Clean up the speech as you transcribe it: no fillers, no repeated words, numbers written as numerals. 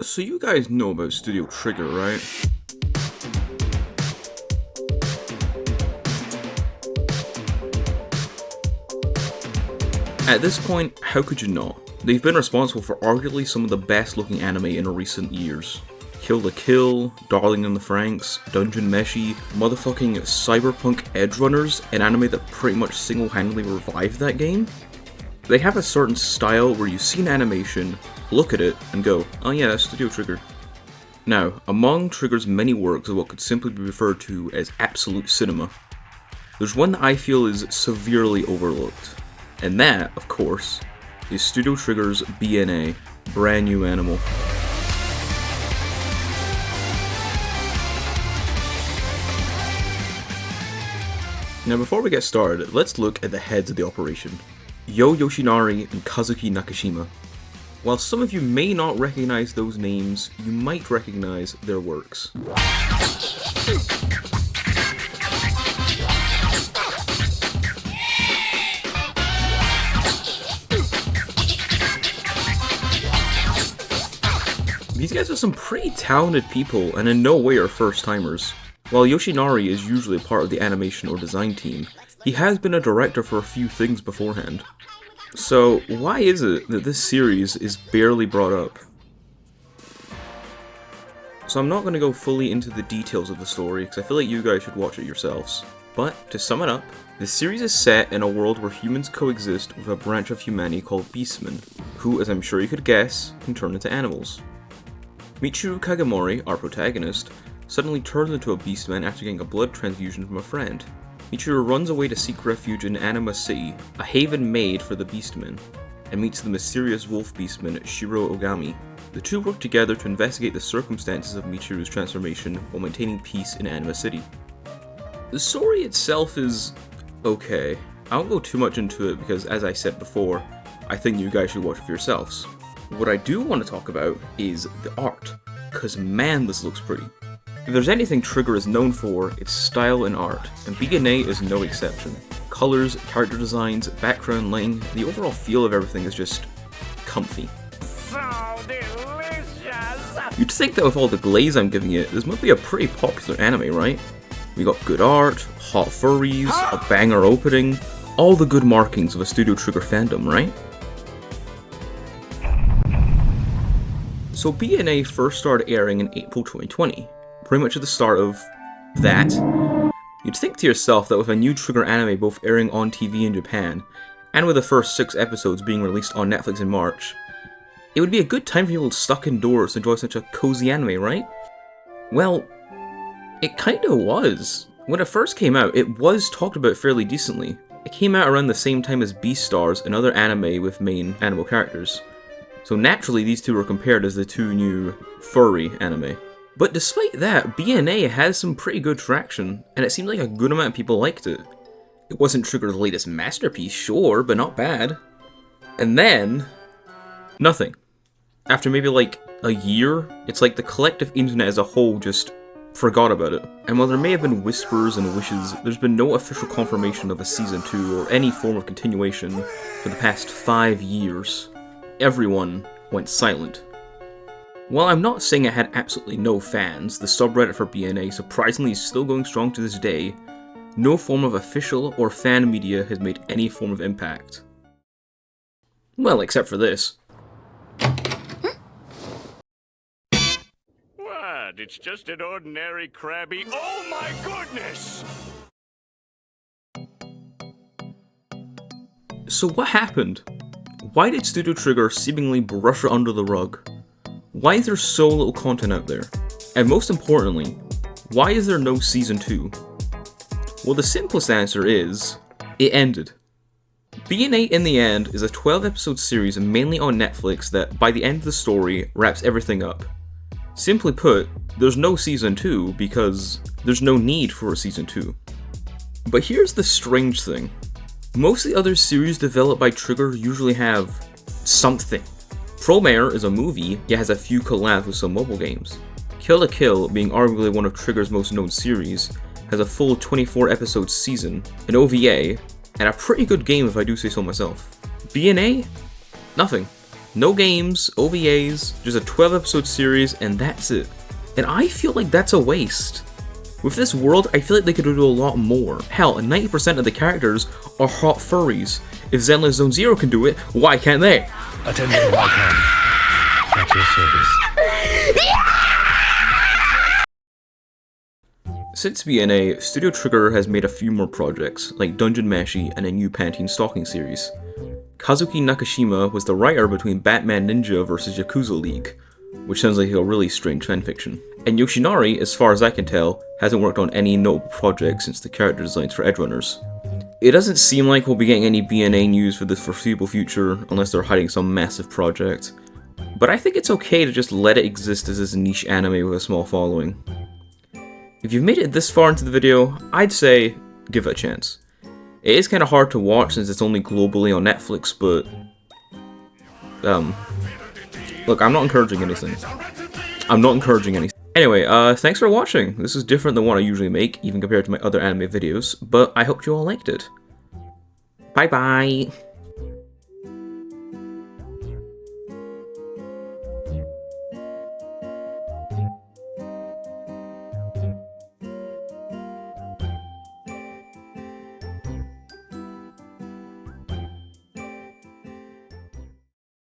So you guys know about Studio Trigger, right? At this point, how could you not? They've been responsible for arguably some of the best looking anime in recent years. Kill la Kill, Darling in the Franxx, Dungeon Meshi, motherfucking Cyberpunk Edgerunners, an anime that pretty much single-handedly revived that game. They have a certain style where you see an animation, look at it, and go, oh yeah, that's Studio Trigger. Now, among Trigger's many works of what could simply be referred to as absolute cinema, there's one that I feel is severely overlooked. And that, of course, is Studio Trigger's BNA, Brand New Animal. Now before we get started, let's look at the heads of the operation. Yo Yoshinari and Kazuki Nakashima. While some of you may not recognize those names, you might recognize their works. These guys are some pretty talented people and in no way are first timers. While Yoshinari is usually part of the animation or design team, he has been a director for a few things beforehand. So why is it that this series is barely brought up? So I'm not going to go fully into the details of the story because I feel like you guys should watch it yourselves. But to sum it up, the series is set in a world where humans coexist with a branch of humanity called beastmen, who, as I'm sure you could guess, can turn into animals. Michiru Kagemori, our protagonist, suddenly turns into a beastman after getting a blood transfusion from a friend. Michiru runs away to seek refuge in Anima City, a haven made for the beastmen, and meets the mysterious wolf beastman Shiro Ogami. The two work together to investigate the circumstances of Michiru's transformation while maintaining peace in Anima City. The story itself is okay. I won't go too much into it because, as I said before, I think you guys should watch it for yourselves. What I do want to talk about is the art, cause man, this looks pretty. If there's anything Trigger is known for, it's style and art, and BNA is no exception. Colors, character designs, background lighting, the overall feel of everything is just comfy. So delicious! You'd think that with all the glaze I'm giving it, this must be a pretty popular anime, right? We got good art, hot furries, a banger opening, all the good markings of a Studio Trigger fandom, right? So BNA first started airing in April 2020. Pretty much at the start of that. You'd think to yourself that with a new Trigger anime both airing on TV in Japan, and with the first 6 episodes being released on Netflix in March, it would be a good time for people stuck indoors to enjoy such a cozy anime, right? Well, it kinda was. When it first came out, it was talked about fairly decently. It came out around the same time as Beastars, another anime with main animal characters. So naturally these two were compared as the two new furry anime. But despite that, BNA has some pretty good traction, and it seemed like a good amount of people liked it. It wasn't Trigger's latest masterpiece, sure, but not bad. And then, nothing. After maybe like a year, it's like the collective internet as a whole just forgot about it. And while there may have been whispers and wishes, there's been no official confirmation of a season 2 or any form of continuation for the past 5 years. Everyone went silent. While I'm not saying it had absolutely no fans, the subreddit for BNA surprisingly is still going strong to this day. No form of official or fan media has made any form of impact. Well, except for this. What? It's just an ordinary crabby. Oh my goodness! So what happened? Why did Studio Trigger seemingly brush it under the rug? Why is there so little content out there? And most importantly, why is there no season 2? Well, the simplest answer is, it ended. BNA in the End is a 12-episode series mainly on Netflix that, by the end of the story, wraps everything up. Simply put, there's no season 2 because there's no need for a season 2. But here's the strange thing. Most of the other series developed by Trigger usually have something. Promare is a movie, yet has a few collabs with some mobile games. Kill la Kill, being arguably one of Trigger's most known series, has a full 24-episode season, an OVA, and a pretty good game if I do say so myself. BNA? Nothing. No games, OVAs, just a 12-episode series, and that's it. And I feel like that's a waste. With this world, I feel like they could do a lot more. Hell, 90% of the characters are hot furries. If Zenless Zone Zero can do it, why can't they? Attending my camp. At your service. Since BNA, Studio Trigger has made a few more projects, like Dungeon Meshi and a new Pantene Stalking series. Kazuki Nakashima was the writer between Batman Ninja vs. Yakuza League, which sounds like a really strange fanfiction. And Yoshinari, as far as I can tell, hasn't worked on any notable projects since the character designs for Edgerunners. It doesn't seem like we'll be getting any BNA news for the foreseeable future, unless they're hiding some massive project. But I think it's okay to just let it exist as this niche anime with a small following. If you've made it this far into the video, I'd say give it a chance. It is kind of hard to watch since it's only globally on Netflix, but look, I'm not encouraging anything. Anyway, thanks for watching. This is different than what I usually make, even compared to my other anime videos, but I hope you all liked it. Bye bye!